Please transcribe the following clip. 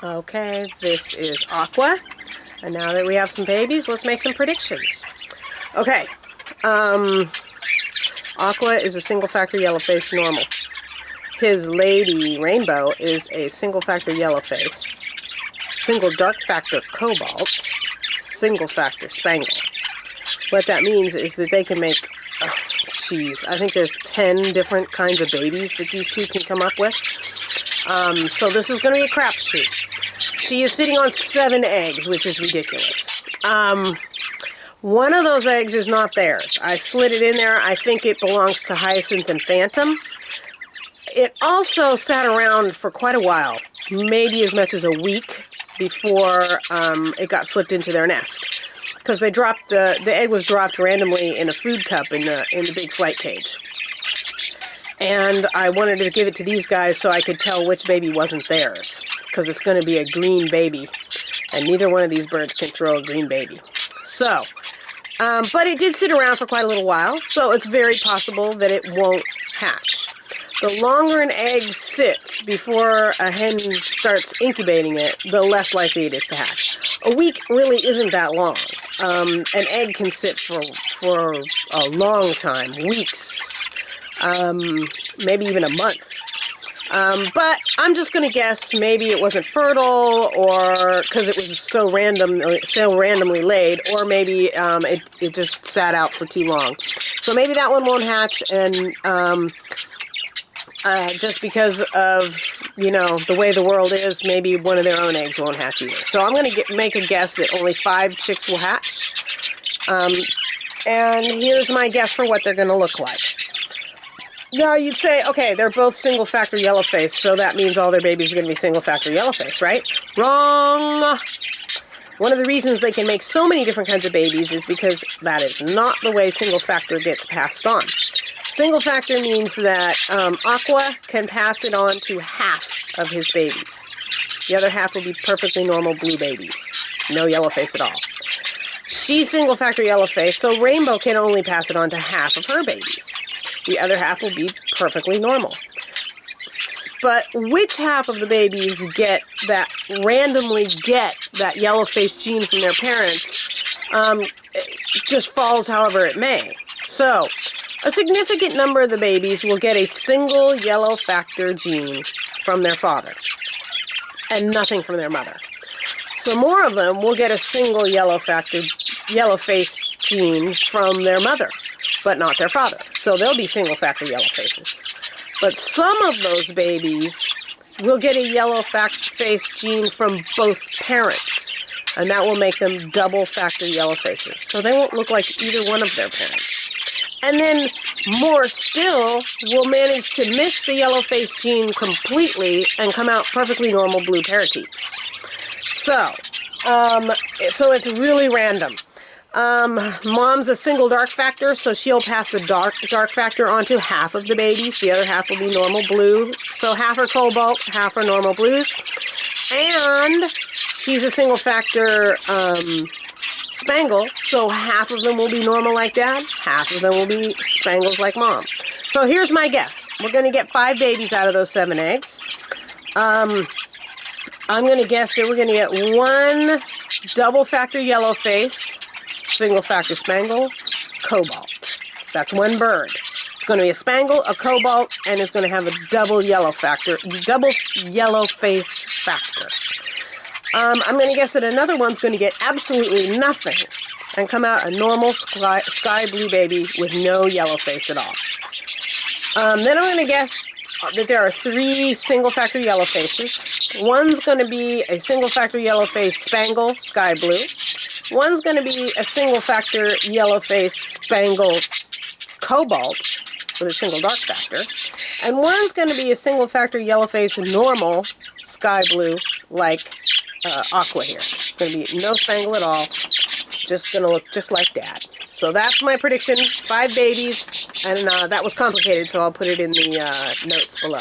Okay, this is Aqua. And now that we have some babies, let's make some predictions. Okay. Aqua is a single factor yellowface normal. His lady Rainbow is a single factor yellowface, single dark factor cobalt, single factor spangle. What that means is that they can make, I think there's 10 different kinds of babies that these two can come up with. So this is going to be a crapshoot. She is sitting on 7 eggs, which is ridiculous. One of those eggs is not theirs. I slid it in there. I think it belongs to Hyacinth and Phantom. It also sat around for quite a while, maybe as much as a week before it got slipped into their nest. Because they dropped the egg was dropped randomly in a food cup in the big flight cage. And I wanted to give it to these guys so I could tell which baby wasn't theirs. Because it's going to be a green baby. And neither one of these birds can throw a green baby. So, but it did sit around for quite a little while, so it's very possible that it won't hatch. The longer an egg sits before a hen starts incubating it, the less likely it is to hatch. A week really isn't that long. An egg can sit for a long time, weeks, maybe even a month. But I'm just going to guess maybe it wasn't fertile, or because it was so randomly laid, or maybe it just sat out for too long. So maybe that one won't hatch, and just because of, the way the world is, maybe one of their own eggs won't hatch either. So I'm going to make a guess that only 5 chicks will hatch. And here's my guess for what they're going to look like. Now, you'd say, okay, they're both single-factor yellowface, so that means all their babies are going to be single-factor yellowface, right? Wrong! One of the reasons they can make so many different kinds of babies is because that is not the way single-factor gets passed on. Single-factor means that Aqua can pass it on to half of his babies. The other half will be perfectly normal blue babies. No yellowface at all. She's single-factor yellowface, so Rainbow can only pass it on to half of her babies. The other half will be perfectly normal. But which half of the babies randomly get that yellowface gene from their parents just falls however it may. So, a significant number of the babies will get a single yellow factor gene from their father and nothing from their mother. So more of them will get a single yellowface gene from their mother, but not their father. So they'll be single factor yellowfaces. But some of those babies will get a yellowface gene from both parents, and that will make them double factor yellowfaces. So they won't look like either one of their parents. And then more still will manage to miss the yellowface gene completely and come out perfectly normal blue parakeets. So it's really random. Mom's a single dark factor, so she'll pass the dark factor onto half of the babies. The other half will be normal blue. So half are cobalt, half are normal blues. And she's a single factor spangle, so half of them will be normal like Dad, half of them will be spangles like Mom. So here's my guess. We're going to get 5 babies out of those 7 eggs. I'm going to guess that we're going to get 1 double factor yellowface, single factor spangle, cobalt. That's 1 bird. It's going to be a spangle, a cobalt, and it's going to have a double yellowface factor. I'm going to guess that another one's going to get absolutely nothing and come out a normal sky blue baby with no yellowface at all. Then I'm going to guess that there are 3 single factor yellowfaces. One's going to be a single factor yellowface spangle, sky blue. One's going to be a single factor yellowface spangle cobalt with a single dark factor. And one's going to be a single factor yellowface normal sky blue like Aqua here. It's going to be no spangle at all. Just going to look just like Dad. So that's my prediction. 5 babies. And that was complicated, so I'll put it in the notes below.